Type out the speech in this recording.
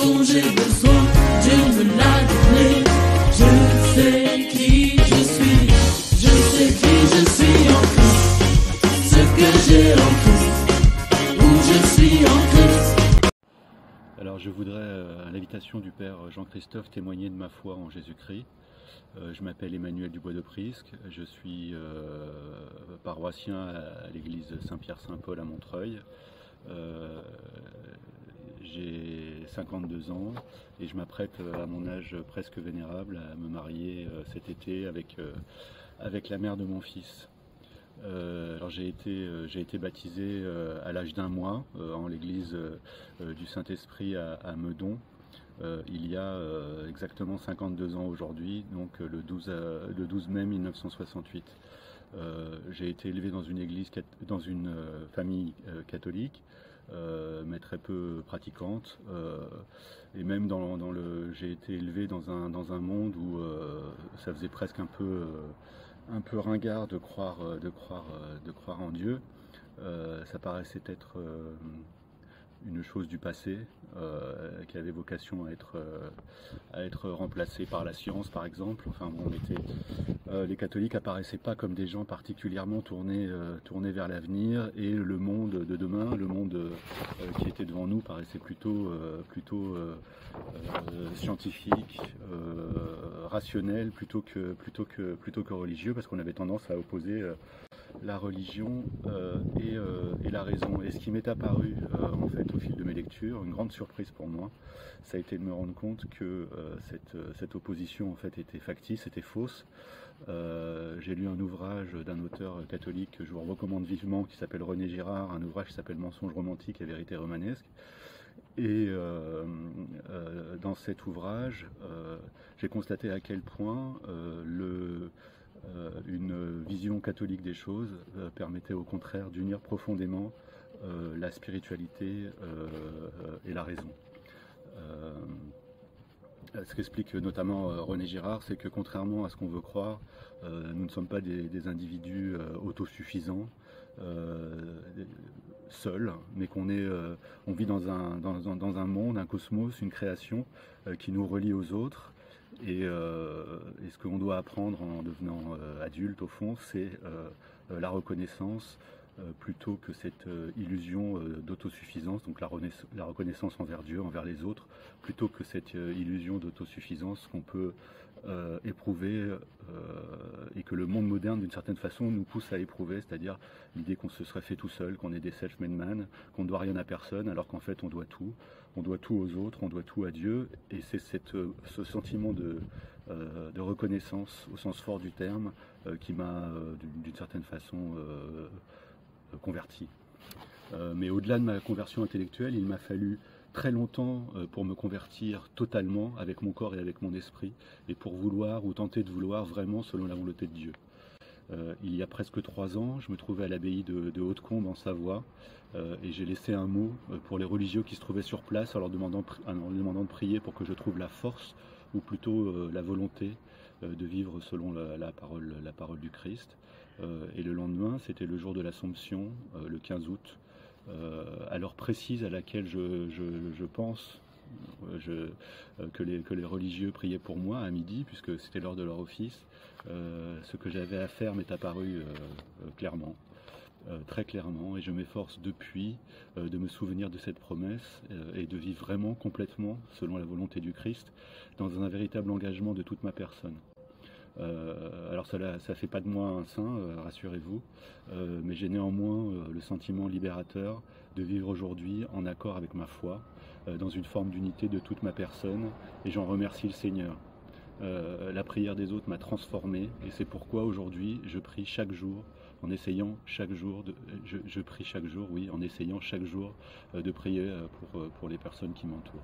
dont j'ai besoin, Dieu me l'a donné. Je sais qui je suis, je sais qui je suis en Christ, ce que j'ai en Christ, où je suis en Christ. Alors je voudrais, à l'invitation du Père Jean-Christophe, témoigner de ma foi en Jésus-Christ. Je m'appelle Emmanuel Dubois de Prisque, je suis paroissien à l'église Saint-Pierre-Saint-Paul à Montreuil. J'ai 52 ans et je m'apprête à mon âge presque vénérable à me marier cet été avec la mère de mon fils. Alors j'ai été baptisé à l'âge d'1 mois en l'église du Saint-Esprit à Meudon. Il y a exactement 52 ans aujourd'hui, donc le 12 mai 1968. J'ai été élevé dans une église, dans une famille catholique, mais très peu pratiquante, et même j'ai été élevé dans un monde où ça faisait presque un peu ringard de croire en Dieu. Ça paraissait être une chose du passé qui avait vocation à être remplacée par la science, par exemple. Enfin, bon, les catholiques apparaissaient pas comme des gens particulièrement tournés vers l'avenir, et le monde de demain, le monde qui était devant nous, paraissait plutôt scientifique, rationnel, plutôt que religieux, parce qu'on avait tendance à opposer la religion et la raison. Et ce qui m'est apparu en fait au fil de mes lectures, une grande surprise pour moi, ça a été de me rendre compte que cette opposition en fait était factice, était fausse. J'ai lu un ouvrage d'un auteur catholique que je vous recommande vivement, qui s'appelle René Girard, un ouvrage qui s'appelle Mensonges romantiques et vérités romanesques. Et dans cet ouvrage, j'ai constaté à quel point une vision catholique des choses permettait au contraire d'unir profondément la spiritualité et la raison. Ce qu'explique notamment René Girard, c'est que contrairement à ce qu'on veut croire, nous ne sommes pas des individus autosuffisants, seuls, mais qu'on vit dans un monde, un cosmos, une création qui nous relie aux autres. Et ce qu'on doit apprendre en devenant adulte, au fond, c'est la reconnaissance plutôt que cette illusion d'autosuffisance, donc la reconnaissance envers Dieu, envers les autres, plutôt que cette illusion d'autosuffisance qu'on peut éprouver et que le monde moderne, d'une certaine façon, nous pousse à éprouver, c'est-à-dire l'idée qu'on se serait fait tout seul, qu'on est des self-made man, qu'on ne doit rien à personne, alors qu'en fait on doit tout aux autres, on doit tout à Dieu, et c'est ce sentiment de reconnaissance au sens fort du terme qui m'a d'une certaine façon converti. Mais au-delà de ma conversion intellectuelle, il m'a fallu très longtemps pour me convertir totalement avec mon corps et avec mon esprit, et pour vouloir ou tenter de vouloir vraiment selon la volonté de Dieu. Il y a presque 3 ans, je me trouvais à l'abbaye de Hautecombe en Savoie, et j'ai laissé un mot pour les religieux qui se trouvaient sur place en leur demandant de prier pour que je trouve la force, ou plutôt la volonté de vivre selon la parole du Christ. Et le lendemain, c'était le jour de l'Assomption, le 15 août, à l'heure précise à laquelle je pense que les religieux priaient pour moi à midi, puisque c'était l'heure de leur office. Ce que j'avais à faire m'est apparu clairement, très clairement, et je m'efforce depuis de me souvenir de cette promesse et de vivre vraiment complètement selon la volonté du Christ, dans un véritable engagement de toute ma personne. Alors ça fait pas de moi un saint, rassurez-vous, mais j'ai néanmoins le sentiment libérateur de vivre aujourd'hui en accord avec ma foi, dans une forme d'unité de toute ma personne, et j'en remercie le Seigneur. La prière des autres m'a transformé, et c'est pourquoi aujourd'hui je prie chaque jour, en essayant chaque jour, je prie chaque jour, oui, en essayant chaque jour de prier pour les personnes qui m'entourent.